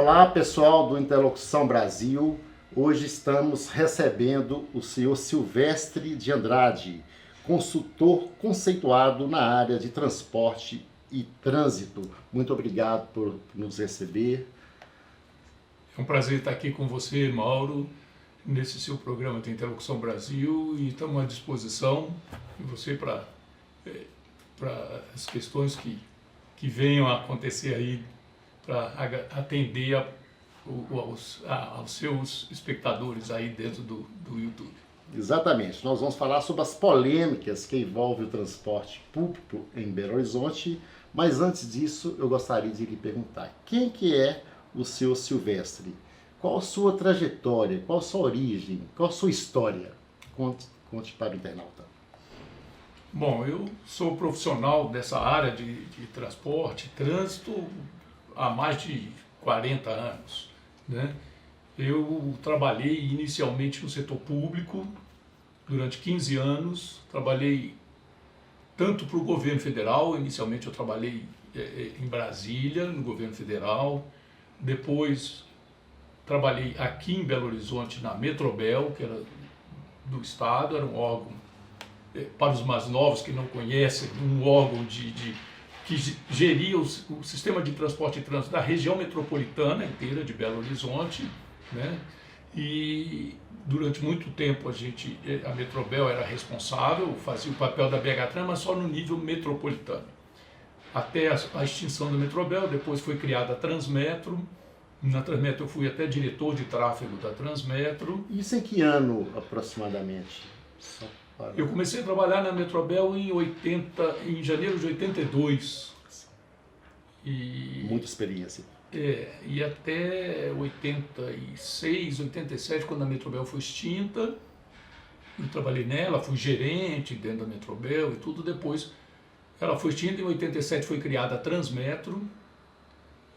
Olá, pessoal do Interlocução Brasil. Hoje estamos recebendo o senhor Silvestre de Andrade, consultor conceituado na área de transporte e trânsito. Muito obrigado por nos receber. É um prazer estar aqui com você, Mauro, nesse seu programa de Interlocução Brasil, e estamos à disposição de você para as questões que venham a acontecer aí, para atender aos seus espectadores aí dentro do YouTube. Exatamente, nós vamos falar sobre as polêmicas que envolvem o transporte público em Belo Horizonte, mas antes disso eu gostaria de lhe perguntar, quem que é o senhor Silvestre? Qual a sua trajetória, qual a sua origem, qual a sua história? Conte para o internauta. Bom, eu sou profissional dessa área de transporte, trânsito, há mais de 40 anos, né? Eu trabalhei inicialmente no setor público durante 15 anos, trabalhei tanto para o governo federal, inicialmente eu trabalhei em Brasília, no governo federal, depois trabalhei aqui em Belo Horizonte na Metrobel, que era do estado, era um órgão, para os mais novos que não conhecem, um órgão que geria o sistema de transporte e trânsito da região metropolitana inteira de Belo Horizonte, né? E durante muito tempo a Metrobel era responsável, fazia o papel da BH-Trans, mas só no nível metropolitano. Até a extinção da Metrobel, depois foi criada a Transmetro. Na Transmetro eu fui até diretor de tráfego da Transmetro. Isso em que ano aproximadamente? Eu comecei a trabalhar na Metrobel em janeiro de 82. Muita experiência. E até 86, 87, quando a Metrobel foi extinta, eu trabalhei nela, fui gerente dentro da Metrobel e tudo. Depois ela foi extinta, em 87 foi criada a Transmetro,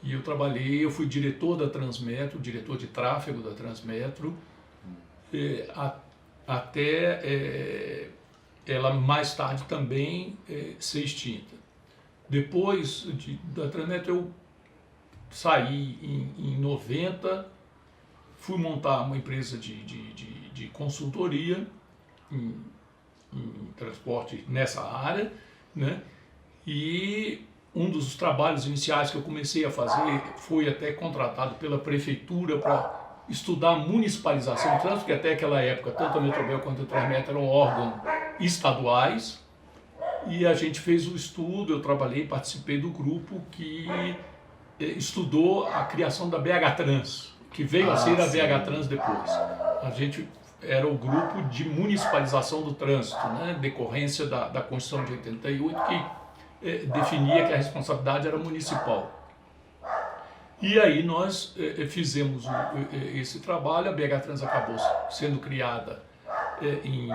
e eu fui diretor da Transmetro, diretor de tráfego da Transmetro, até ela mais tarde também ser extinta. Depois da Transmetro eu saí em 90, fui montar uma empresa de consultoria em transporte nessa área, né? E um dos trabalhos iniciais que eu comecei a fazer foi até contratado pela prefeitura para estudar a municipalização do trânsito, porque até aquela época tanto a Metrobel quanto a Transmetro eram órgãos estaduais, e a gente fez o estudo, eu trabalhei, participei do grupo que estudou a criação da BH-Trans, que veio a ser a BH-Trans depois. A gente era o grupo de municipalização do trânsito, né, decorrência da Constituição de 88, que definia que a responsabilidade era municipal. E aí nós fizemos esse trabalho, a BH-Trans acabou sendo criada em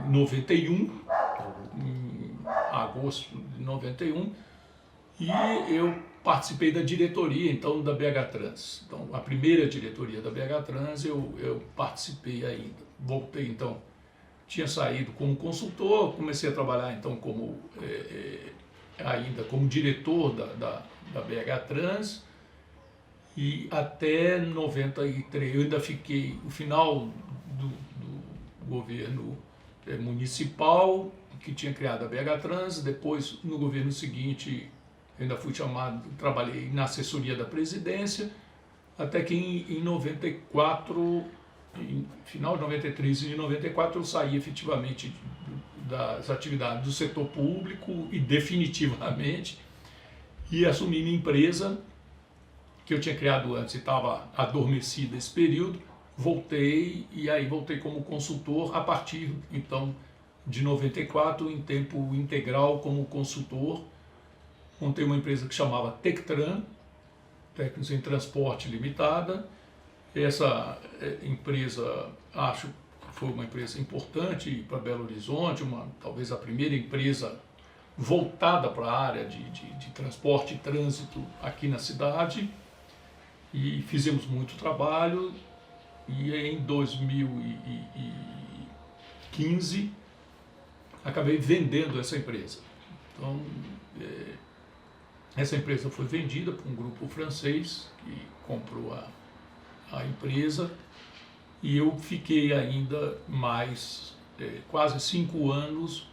91, em agosto de 91, e eu participei da diretoria então da BH-Trans. Então a primeira diretoria da BH-Trans eu participei ainda. Voltei então, tinha saído como consultor, comecei a trabalhar então ainda como diretor da BH-Trans, e até 93 eu ainda fiquei no final do governo municipal, que tinha criado a BH-Trans. Depois, no governo seguinte, eu ainda fui chamado, trabalhei na assessoria da presidência, até que em 94, em final de 93 e 94, eu saí efetivamente das atividades do setor público e definitivamente, e assumi minha empresa, que eu tinha criado antes e estava adormecida esse período. Voltei como consultor a partir então de 94, em tempo integral como consultor. Montei uma empresa que chamava Tectran, Técnicos em Transporte Limitada. Essa empresa, acho que foi uma empresa importante para Belo Horizonte, talvez a primeira empresa voltada para a área de transporte e trânsito aqui na cidade, e fizemos muito trabalho. E em 2015 acabei vendendo essa empresa. Então Essa empresa foi vendida para um grupo francês que comprou a empresa e eu fiquei ainda mais quase 5 anos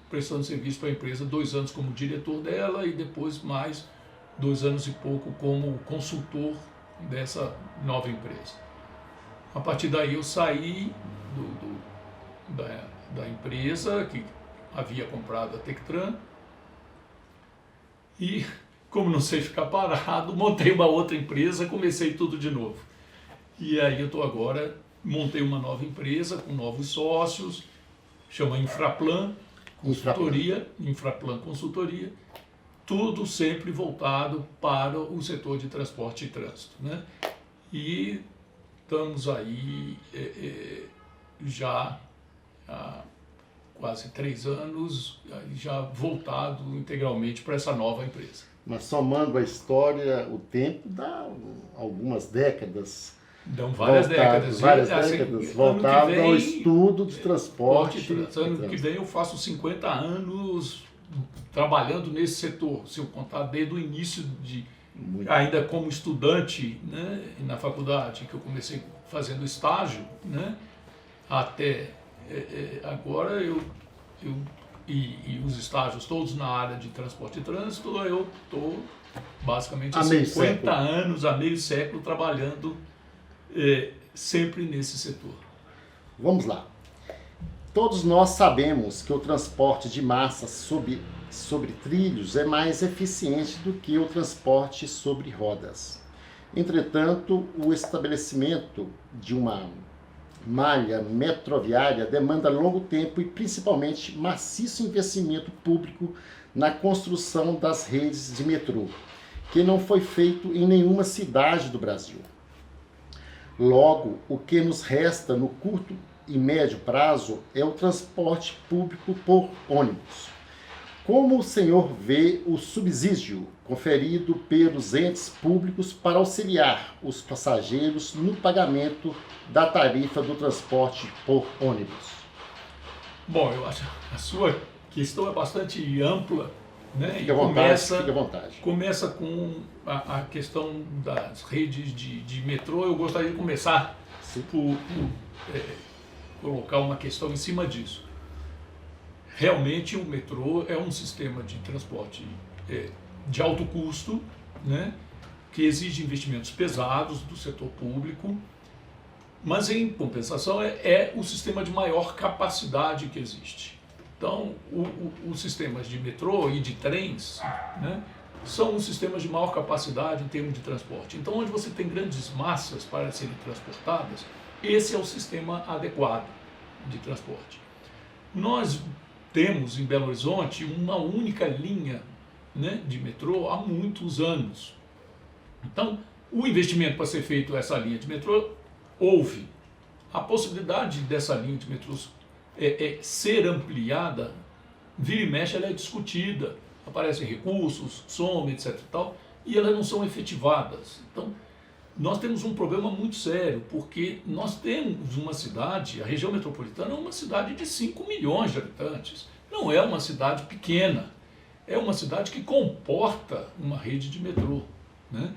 prestando serviço para a empresa, 2 anos como diretor dela e depois mais 2 anos e pouco como consultor dessa nova empresa. A partir daí eu saí da empresa que havia comprado a Tectran e, como não sei ficar parado, montei uma outra empresa, comecei tudo de novo. E aí eu estou agora, montei uma nova empresa com novos sócios, chama Infraplan Consultoria, tudo sempre voltado para o setor de transporte e trânsito, né? E estamos aí já há quase 3 anos, já voltado integralmente para essa nova empresa. Mas somando a história, o tempo dá algumas décadas. Dão várias décadas. Voltado ao estudo de transporte. Ano que vem eu faço 50 anos trabalhando nesse setor, se eu contar desde o início ainda como estudante, né, na faculdade, que eu comecei fazendo estágio, né, até agora e os estágios todos na área de transporte e trânsito, eu estou basicamente há 50 anos, há meio século, trabalhando sempre nesse setor. Vamos lá. Todos nós sabemos que o transporte de massa sobre trilhos é mais eficiente do que o transporte sobre rodas. Entretanto, o estabelecimento de uma malha metroviária demanda longo tempo e principalmente maciço investimento público na construção das redes de metrô, que não foi feito em nenhuma cidade do Brasil. Logo, o que nos resta no curto e médio prazo é o transporte público por ônibus. Como o senhor vê o subsídio conferido pelos entes públicos para auxiliar os passageiros no pagamento da tarifa do transporte por ônibus? Bom, eu acho que a sua questão é bastante ampla, né? Fique à vontade. Começa com a questão das redes de metrô. Eu gostaria de começar por colocar uma questão em cima disso. Realmente o metrô é um sistema de transporte de alto custo, né, que exige investimentos pesados do setor público, mas em compensação é o sistema de maior capacidade que existe. Então, os sistemas de metrô e de trens, né, são os sistemas de maior capacidade em termos de transporte. Então, onde você tem grandes massas para serem transportadas, esse é o sistema adequado de transporte. Nós temos em Belo Horizonte uma única linha, né, de metrô há muitos anos. Então, o investimento para ser feito essa linha de metrô, houve. A possibilidade dessa linha de metrô ser ampliada, vira e mexe, ela é discutida, aparecem recursos, some, etc. e elas não são efetivadas. Então, nós temos um problema muito sério, porque nós temos uma cidade, a região metropolitana é uma cidade de 5 milhões de habitantes. Não é uma cidade pequena, é uma cidade que comporta uma rede de metrô, né?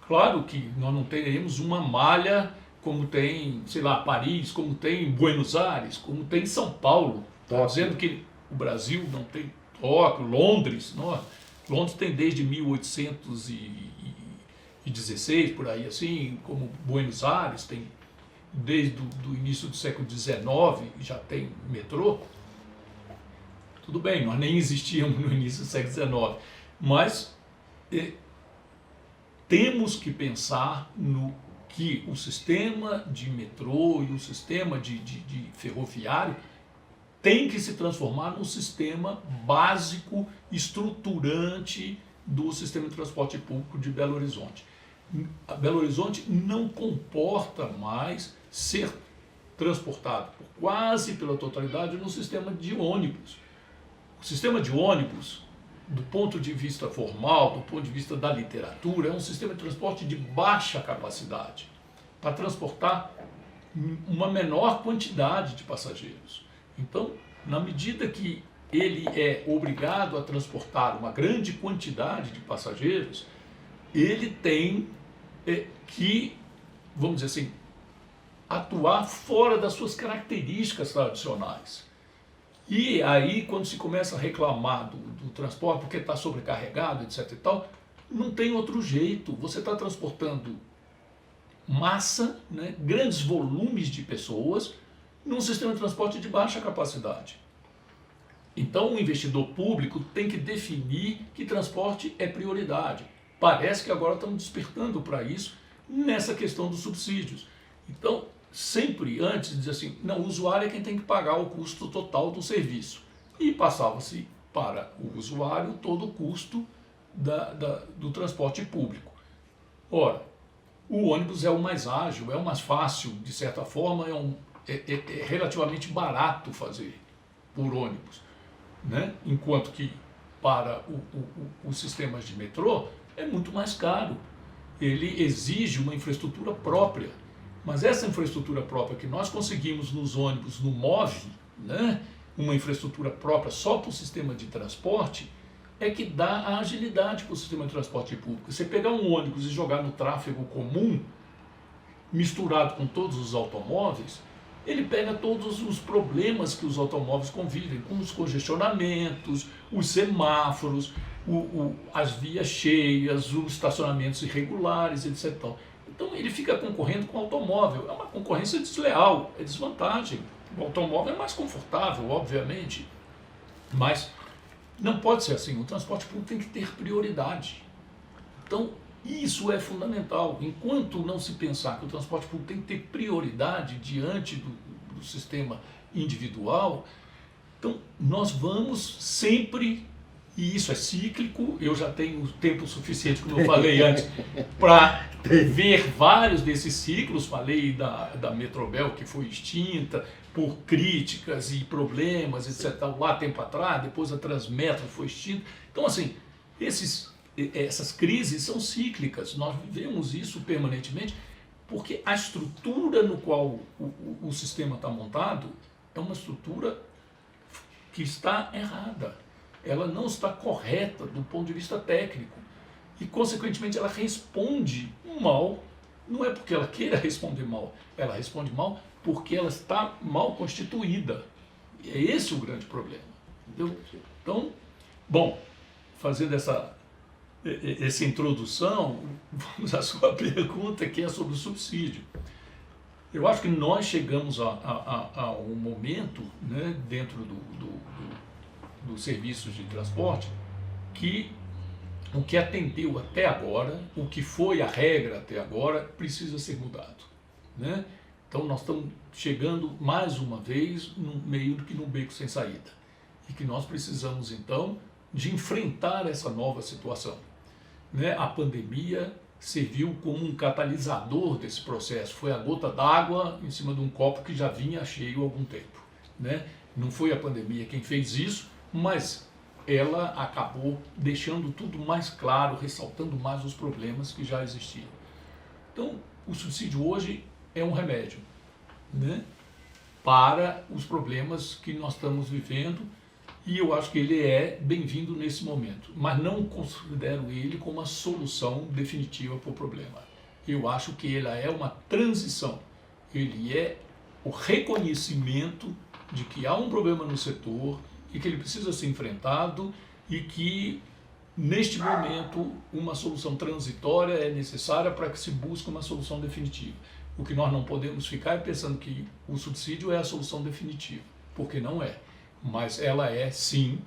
Claro que nós não teremos uma malha como tem, sei lá, Paris, como tem Buenos Aires, como tem São Paulo. Está dizendo que o Brasil não tem Tóquio, Londres. Londres tem desde 1816, por aí assim, como Buenos Aires tem desde o início do século XIX, já tem metrô. Tudo bem, nós nem existíamos no início do século XIX, mas temos que pensar no que o sistema de metrô e o sistema de ferroviário tem que se transformar num sistema básico, estruturante do sistema de transporte público de Belo Horizonte. Belo Horizonte não comporta mais ser transportado quase pela totalidade no sistema de ônibus. O sistema de ônibus, do ponto de vista formal, do ponto de vista da literatura, é um sistema de transporte de baixa capacidade, para transportar uma menor quantidade de passageiros. Então, na medida que ele é obrigado a transportar uma grande quantidade de passageiros, ele tem que, vamos dizer assim, atuar fora das suas características tradicionais. E aí, quando se começa a reclamar do transporte, porque está sobrecarregado, etc e tal, não tem outro jeito. Você está transportando massa, né, grandes volumes de pessoas, num sistema de transporte de baixa capacidade. Então, o investidor público tem que definir que transporte é prioridade. Parece que agora estamos despertando para isso nessa questão dos subsídios. Então, sempre antes dizer assim, não, o usuário é quem tem que pagar o custo total do serviço. E passava-se para o usuário todo o custo do transporte público. Ora, o ônibus é o mais ágil, é o mais fácil, de certa forma, é relativamente barato fazer por ônibus, né? Enquanto que para os sistemas de metrô é muito mais caro. Ele exige uma infraestrutura própria. Mas essa infraestrutura própria que nós conseguimos nos ônibus, no MOVE, né, uma infraestrutura própria só para o sistema de transporte, é que dá a agilidade para o sistema de transporte público. Você pegar um ônibus e jogar no tráfego comum, misturado com todos os automóveis, ele pega todos os problemas que os automóveis convivem, com os congestionamentos, os semáforos, as vias cheias, os estacionamentos irregulares, etc. Então ele fica concorrendo com o automóvel. É uma concorrência desleal, é desvantagem. O automóvel é mais confortável, obviamente, mas não pode ser assim. O transporte público tem que ter prioridade. Então isso é fundamental. Enquanto não se pensar que o transporte público tem que ter prioridade diante do sistema individual, então nós vamos sempre, e isso é cíclico, eu já tenho tempo suficiente, como eu falei antes, para ver vários desses ciclos. Falei da Metrobel, que foi extinta por críticas e problemas, etc. Lá tempo atrás, depois a Transmetro foi extinta. Então, assim, essas crises são cíclicas, nós vivemos isso permanentemente, porque a estrutura no qual o sistema está montado é uma estrutura que está errada. Ela não está correta do ponto de vista técnico e, consequentemente, ela responde mal. Não é porque ela queira responder mal, ela responde mal porque ela está mal constituída. E é esse o grande problema. Entendeu? Então, bom, fazendo essa introdução, vamos à sua pergunta, que é sobre o subsídio. Eu acho que nós chegamos a um momento, né, dentro dos serviços de transporte, que o que atendeu até agora, o que foi a regra até agora, precisa ser mudado, né? Então nós estamos chegando mais uma vez meio que num beco sem saída, e que nós precisamos então de enfrentar essa nova situação, né? A pandemia serviu como um catalisador desse processo, foi a gota d'água em cima de um copo que já vinha cheio há algum tempo, né? Não foi a pandemia quem fez isso, mas ela acabou deixando tudo mais claro, ressaltando mais os problemas que já existiam. Então, o subsídio hoje é um remédio, né, para os problemas que nós estamos vivendo, e eu acho que ele é bem-vindo nesse momento, mas não considero ele como a solução definitiva para o problema. Eu acho que ele é uma transição, ele é o reconhecimento de que há um problema no setor e que ele precisa ser enfrentado e que, neste momento, uma solução transitória é necessária para que se busque uma solução definitiva. O que nós não podemos ficar é pensando que o subsídio é a solução definitiva, porque não é. Mas ela é, sim,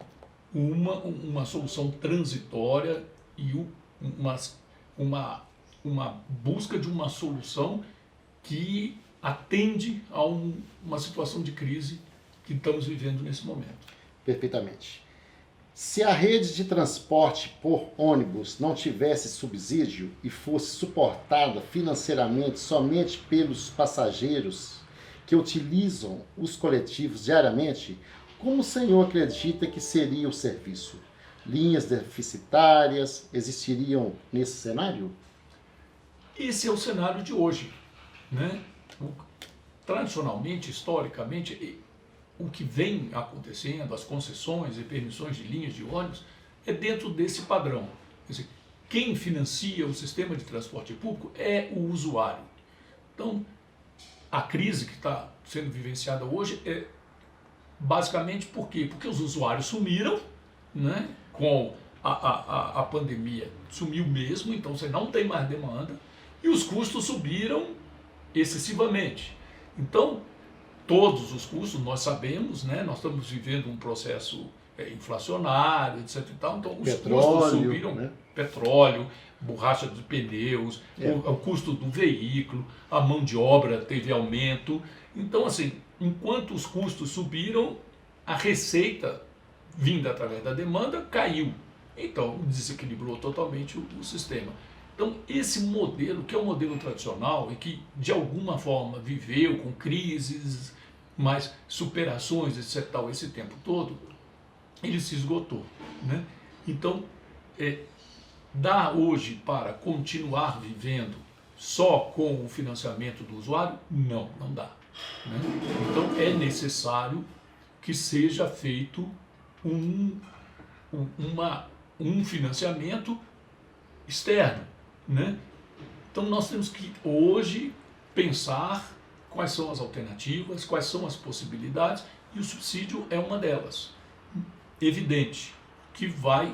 uma solução transitória e uma busca de uma solução que atende a uma situação de crise que estamos vivendo nesse momento. Perfeitamente. Se a rede de transporte por ônibus não tivesse subsídio e fosse suportada financeiramente somente pelos passageiros que utilizam os coletivos diariamente, como o senhor acredita que seria o serviço? Linhas deficitárias existiriam nesse cenário? Esse é o cenário de hoje, né? Tradicionalmente, historicamente, o que vem acontecendo, as concessões e permissões de linhas de ônibus, é dentro desse padrão. Quer dizer, quem financia o sistema de transporte público é o usuário. Então, a crise que está sendo vivenciada hoje é basicamente por quê? Porque os usuários sumiram, né? Com a pandemia sumiu mesmo, então você não tem mais demanda, e os custos subiram excessivamente. Então, todos os custos, nós sabemos, né? Nós estamos vivendo um processo inflacionário, etc. E tal, então os custos subiram, né? Petróleo, borracha dos pneus, o custo do veículo, a mão de obra teve aumento. Então, assim, enquanto os custos subiram, a receita vinda através da demanda caiu. Então, desequilibrou totalmente o sistema. Então, esse modelo, que é um modelo tradicional e que, de alguma forma, viveu com crises, mas superações, etc., tal, esse tempo todo, ele se esgotou, né? Então, dá hoje para continuar vivendo só com o financiamento do usuário? Não, não dá, né? Então, é necessário que seja feito um financiamento externo, né? Então nós temos que hoje pensar quais são as alternativas, quais são as possibilidades, e o subsídio é uma delas. Evidente que vai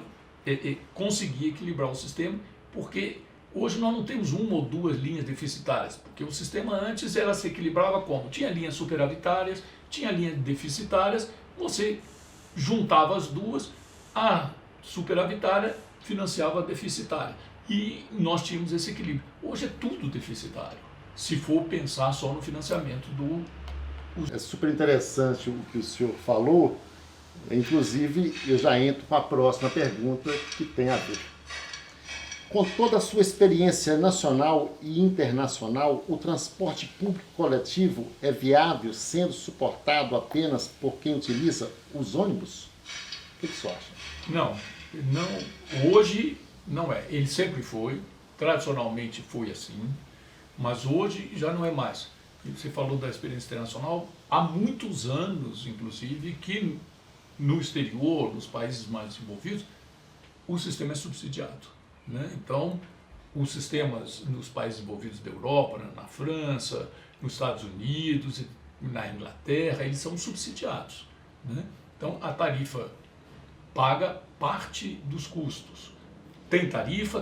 conseguir equilibrar o sistema, porque hoje nós não temos uma ou duas linhas deficitárias, porque o sistema antes ela se equilibrava como? Tinha linhas superavitárias, tinha linhas deficitárias, você juntava as duas, a superavitária financiava a deficitária. E nós tínhamos esse equilíbrio. Hoje é tudo deficitário, se for pensar só no financiamento do... É super interessante o que o senhor falou, inclusive eu já entro com a próxima pergunta que tem a ver. Com toda a sua experiência nacional e internacional, o transporte público coletivo é viável sendo suportado apenas por quem utiliza os ônibus? O que o senhor acha? Não, hoje não é. Ele sempre foi, tradicionalmente foi assim, mas hoje já não é mais. Você falou da experiência internacional, há muitos anos, inclusive, que no exterior, nos países mais desenvolvidos, o sistema é subsidiado, né? Então, os sistemas nos países desenvolvidos da Europa, na França, nos Estados Unidos, na Inglaterra, eles são subsidiados, né? Então, a tarifa paga parte dos custos. Tem tarifa?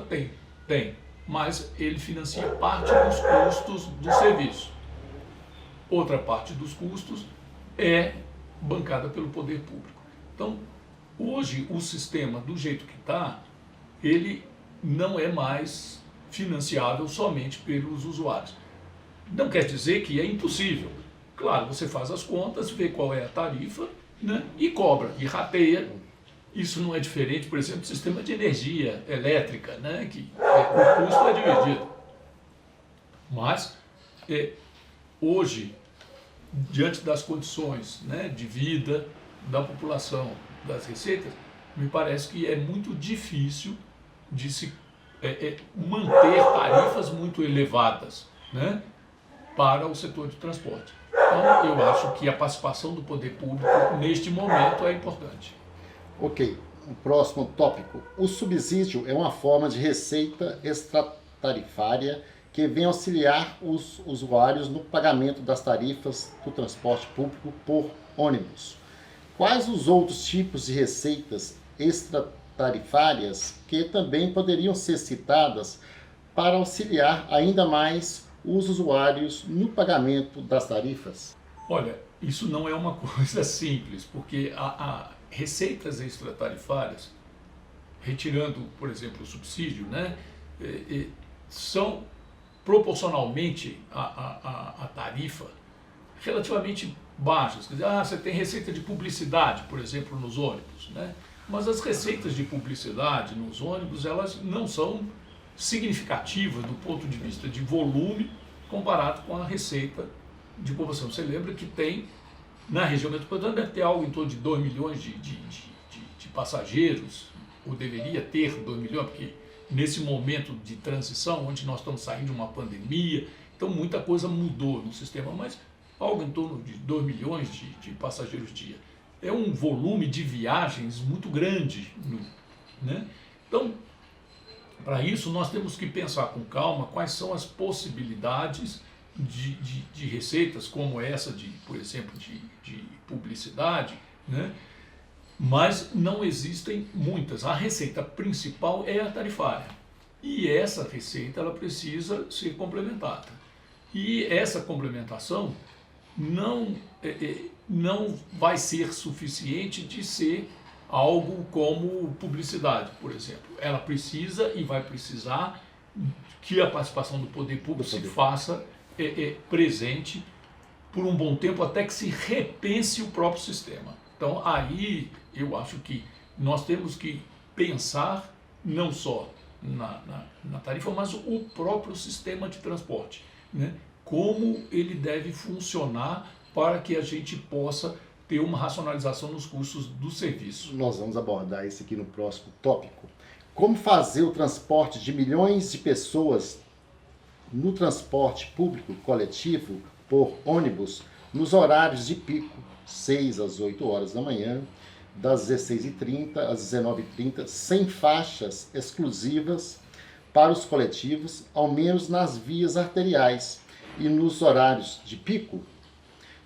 Tem, mas ele financia parte dos custos do serviço. Outra parte dos custos é bancada pelo poder público. Então, hoje, o sistema, do jeito que está, ele não é mais financiável somente pelos usuários. Não quer dizer que é impossível. Claro, você faz as contas, vê qual é a tarifa, né, e cobra, e rateia. Isso não é diferente, por exemplo, do sistema de energia elétrica, né, que o custo é dividido. Mas, hoje, diante das condições, né, de vida da população, das receitas, me parece que é muito difícil de se manter tarifas muito elevadas, né, para o setor de transporte. Então, eu acho que a participação do poder público, neste momento, é importante. Ok, o próximo tópico. O subsídio é uma forma de receita extratarifária que vem auxiliar os usuários no pagamento das tarifas do transporte público por ônibus. Quais os outros tipos de receitas extratarifárias que também poderiam ser citadas para auxiliar ainda mais os usuários no pagamento das tarifas? Olha, isso não é uma coisa simples, porque a receitas extratarifárias, retirando, por exemplo, o subsídio, né, são proporcionalmente à tarifa relativamente baixas. Quer dizer, você tem receita de publicidade, por exemplo, nos ônibus, né? Mas as receitas de publicidade nos ônibus, elas não são significativas do ponto de vista de volume comparado com a receita de população. Você lembra que tem, na região metropolitana, deve ter algo em torno de 2 milhões de passageiros, ou deveria ter 2 milhões, porque nesse momento de transição, onde nós estamos saindo de uma pandemia, então muita coisa mudou no sistema, mas algo em torno de 2 milhões de passageiros dia. É um volume de viagens muito grande, né? Então, para isso, nós temos que pensar com calma quais são as possibilidades de receitas, como essa, por exemplo, de publicidade, né? Mas não existem muitas. A receita principal é a tarifária. E essa receita ela precisa ser complementada. E essa complementação não vai ser suficiente de ser algo como publicidade, por exemplo. Ela precisa e vai precisar que a participação do poder público se faça presente por um bom tempo, até que se repense o próprio sistema. Então, aí eu acho que nós temos que pensar não só na tarifa, mas o próprio sistema de transporte, né? Como ele deve funcionar para que a gente possa ter uma racionalização nos custos do serviço. Nós vamos abordar isso aqui no próximo tópico. Como fazer o transporte de milhões de pessoas no transporte público coletivo por ônibus nos horários de pico, 6 às 8 horas da manhã, das 16h30 às 19h30, sem faixas exclusivas para os coletivos, ao menos nas vias arteriais, e nos horários de pico,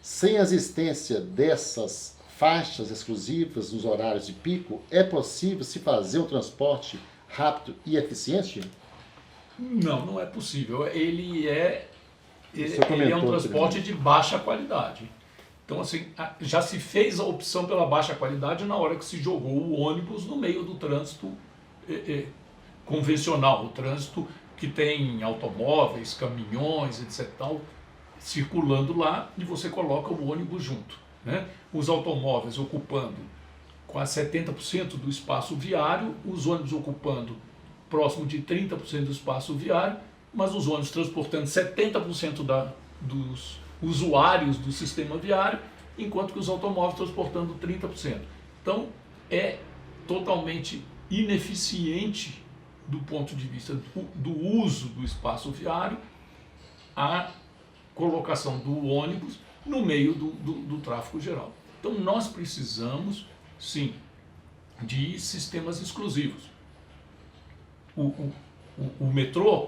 sem a existência dessas faixas exclusivas nos horários de pico, é possível se fazer um transporte rápido e eficiente? Não, não é possível. Ele é um transporte de baixa qualidade. Então, assim, já se fez a opção pela baixa qualidade na hora que se jogou o ônibus no meio do trânsito convencional, o trânsito que tem automóveis, caminhões, etc. Tal, circulando lá, e você coloca o ônibus junto, né? Os automóveis ocupando quase 70% do espaço viário, os ônibus ocupando próximo de 30% do espaço viário, mas os ônibus transportando 70% dos usuários do sistema viário, enquanto que os automóveis transportando 30%. Então, é totalmente ineficiente do ponto de vista do uso do espaço viário a colocação do ônibus no meio do tráfego geral. Então, nós precisamos, sim, de sistemas exclusivos. O metrô,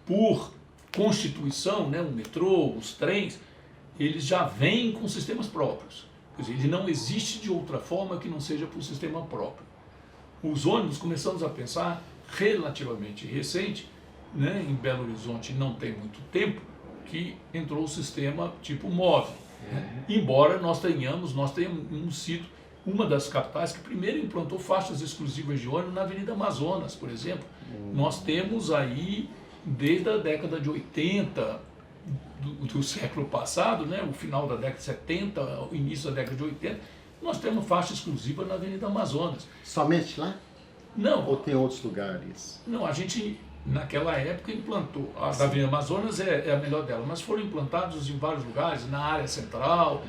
por constituição, né, o metrô, os trens, eles já vêm com sistemas próprios. Quer dizer, ele não existe de outra forma que não seja por sistema próprio. Os ônibus começamos a pensar relativamente recente, né, em Belo Horizonte não tem muito tempo, que entrou o sistema tipo MOVE. Né? Embora nós tenhamos sido uma das capitais que primeiro implantou faixas exclusivas de ônibus na Avenida Amazonas, por exemplo. Nós temos aí, desde a década de 80 do século passado, né, o final da década de 70, o início da década de 80, nós temos faixa exclusiva na Avenida Amazonas. Somente lá? Não. Ou tem outros lugares? Não, a gente, naquela época, implantou. A da Avenida Amazonas é a melhor dela, mas foram implantados em vários lugares, na área central,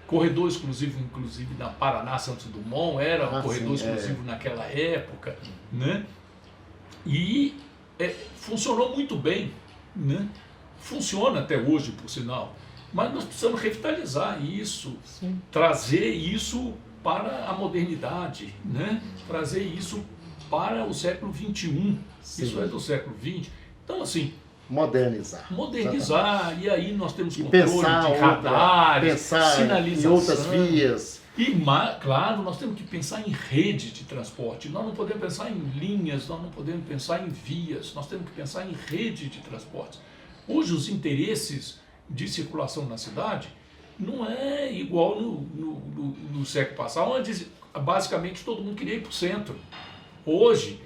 corredor exclusivo, inclusive, na Paraná Santos Dumont, era um corredor exclusivo naquela época, né? E funcionou muito bem, né? Funciona até hoje, por sinal, mas nós precisamos revitalizar isso, trazer isso para a modernidade, né? Trazer isso para o século XXI, isso é do século XX. Então, assim, modernizar, e aí nós temos controle de radares, sinalização, em outras vias. E, claro, nós temos que pensar em rede de transporte. Nós não podemos pensar em linhas, nós não podemos pensar em vias, nós temos que pensar em rede de transporte. Hoje, os interesses de circulação na cidade não é igual no século passado, onde basicamente todo mundo queria ir para o centro. Hoje,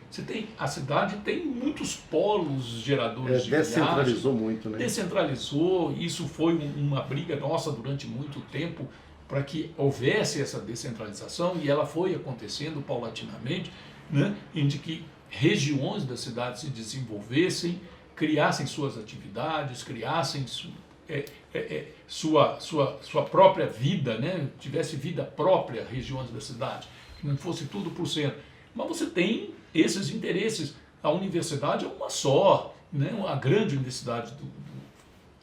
a cidade tem muitos polos geradores de viagem. Descentralizou muito, né? Descentralizou, isso foi uma briga nossa durante muito tempo para que houvesse essa descentralização, e ela foi acontecendo paulatinamente, né? Em que regiões da cidade se desenvolvessem, criassem suas atividades, criassem sua própria vida, né? Tivesse vida própria, regiões da cidade, que não fosse tudo por centro. Mas você tem esses interesses. A universidade é uma só, né? A grande universidade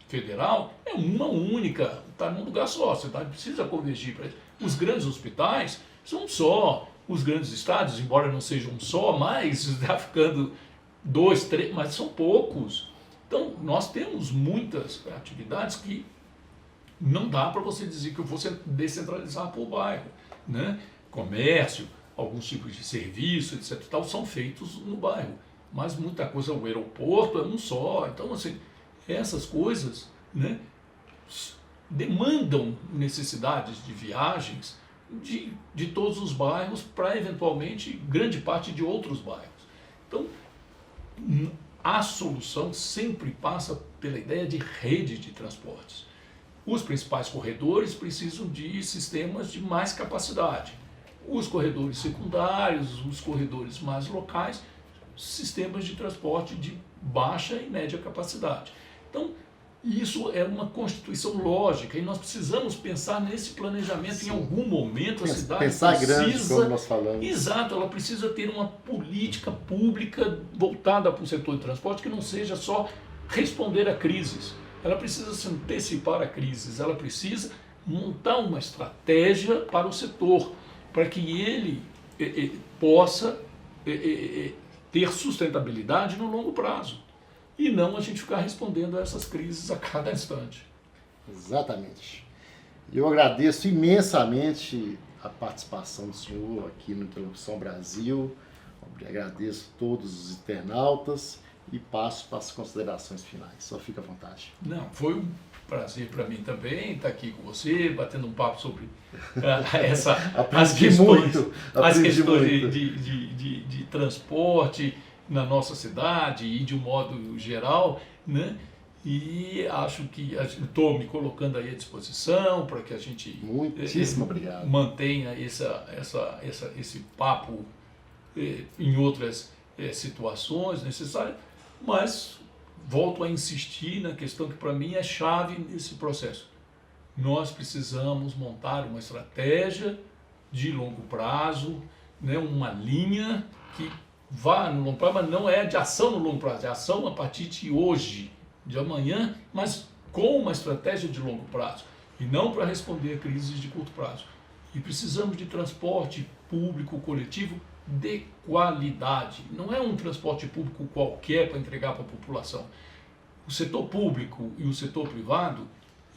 federal é uma única. está num lugar só, a cidade precisa convergir para isso. Os grandes hospitais são só, os grandes estádios, embora não sejam só, mas está ficando 2, 3, mas são poucos. Então, nós temos muitas atividades que não dá para você dizer que eu vou descentralizar por bairro, né? Comércio, alguns tipos de serviço, etc. Tal, são feitos no bairro, mas muita coisa, o aeroporto é um só. Então, assim, essas coisas, né, demandam necessidades de viagens de todos os bairros para, eventualmente, grande parte de outros bairros. Então, a solução sempre passa pela ideia de rede de transportes. Os principais corredores precisam de sistemas de mais capacidade. Os corredores secundários, os corredores mais locais, sistemas de transporte de baixa e média capacidade. Então, isso é uma constituição lógica e nós precisamos pensar nesse planejamento. Sim. Em algum momento a cidade pensar precisa... grande, como nós falamos. Exato, ela precisa ter uma política pública voltada para o setor de transporte que não seja só responder a crises. Ela precisa se antecipar a crises, ela precisa montar uma estratégia para o setor, para que ele possa ter sustentabilidade no longo prazo. E não a gente ficar respondendo a essas crises a cada instante. Exatamente. Eu agradeço imensamente a participação do senhor aqui no Interlocução Brasil. Agradeço a todos os internautas e passo para as considerações finais. Só fica à vontade. Não, foi um prazer para mim também estar aqui com você, batendo um papo sobre as questões de transporte na nossa cidade e de um modo geral, né? E acho que estou me colocando aí à disposição para que a gente muitíssimo obrigado. Mantenha esse papo em outras situações necessárias, mas volto a insistir na questão que para mim é chave nesse processo. Nós precisamos montar uma estratégia de longo prazo, né? Uma linha que vá no longo prazo, mas não é de ação no longo prazo, é ação a partir de hoje, de amanhã, mas com uma estratégia de longo prazo, e não para responder a crises de curto prazo. E precisamos de transporte público coletivo de qualidade. Não é um transporte público qualquer para entregar para a população. O setor público e o setor privado,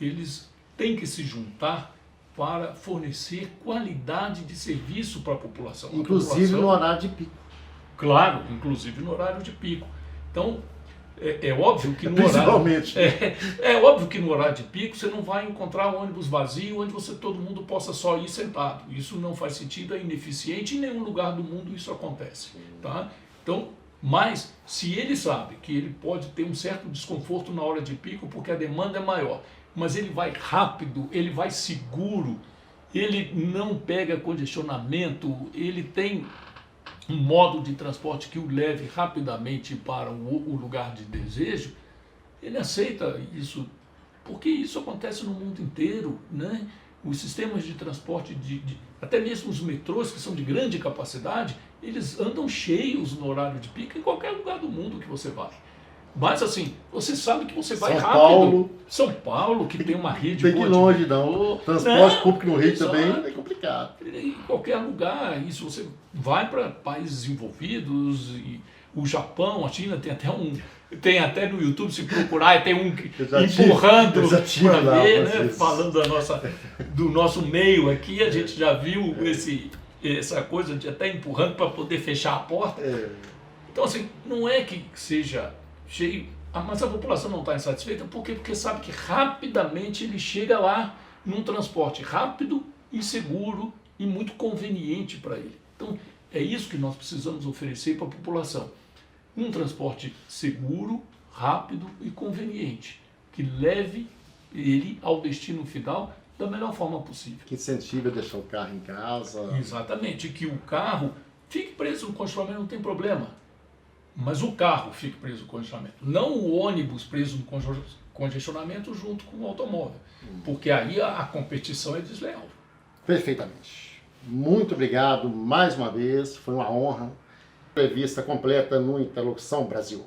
eles têm que se juntar para fornecer qualidade de serviço para a população. Inclusive no horário de pico. Claro, inclusive no horário de pico. Então, é óbvio que no principalmente. É óbvio que no horário de pico você não vai encontrar um ônibus vazio onde todo mundo possa só ir sentado. Isso não faz sentido, é ineficiente, em nenhum lugar do mundo isso acontece. Tá? Então, mas se ele sabe que ele pode ter um certo desconforto na hora de pico porque a demanda é maior, mas ele vai rápido, ele vai seguro, ele não pega congestionamento, ele tem um modo de transporte que o leve rapidamente para o lugar de desejo, ele aceita isso, porque isso acontece no mundo inteiro, né? Os sistemas de transporte, até mesmo os metrôs, que são de grande capacidade, eles andam cheios no horário de pico em qualquer lugar do mundo que você vai. Mas assim, você sabe que você vai rápido. São Paulo, que tem uma rede boa. Tem que ir longe, não. Transporte público no Rio também é complicado. Em qualquer lugar, isso você vai para países desenvolvidos, e o Japão, a China tem até tem até no YouTube, se procurar, tem um empurrando para ver, né? Falando do nosso meio aqui, a gente já viu essa coisa de até empurrando para poder fechar a porta. Então assim, não é que seja cheio, mas a população não está insatisfeita, por quê? Porque sabe que rapidamente ele chega lá num transporte rápido e seguro e muito conveniente para ele. Então, é isso que nós precisamos oferecer para a população. Um transporte seguro, rápido e conveniente, que leve ele ao destino final da melhor forma possível. Que incentive a deixar o carro em casa. Exatamente, que o carro fique preso no congestionamento, não tem problema. Mas o carro fique preso no congestionamento, não o ônibus preso no congestionamento junto com o automóvel, porque aí a competição é desleal. Perfeitamente. Muito obrigado mais uma vez, foi uma honra. Entrevista completa no Interlocução Brasil.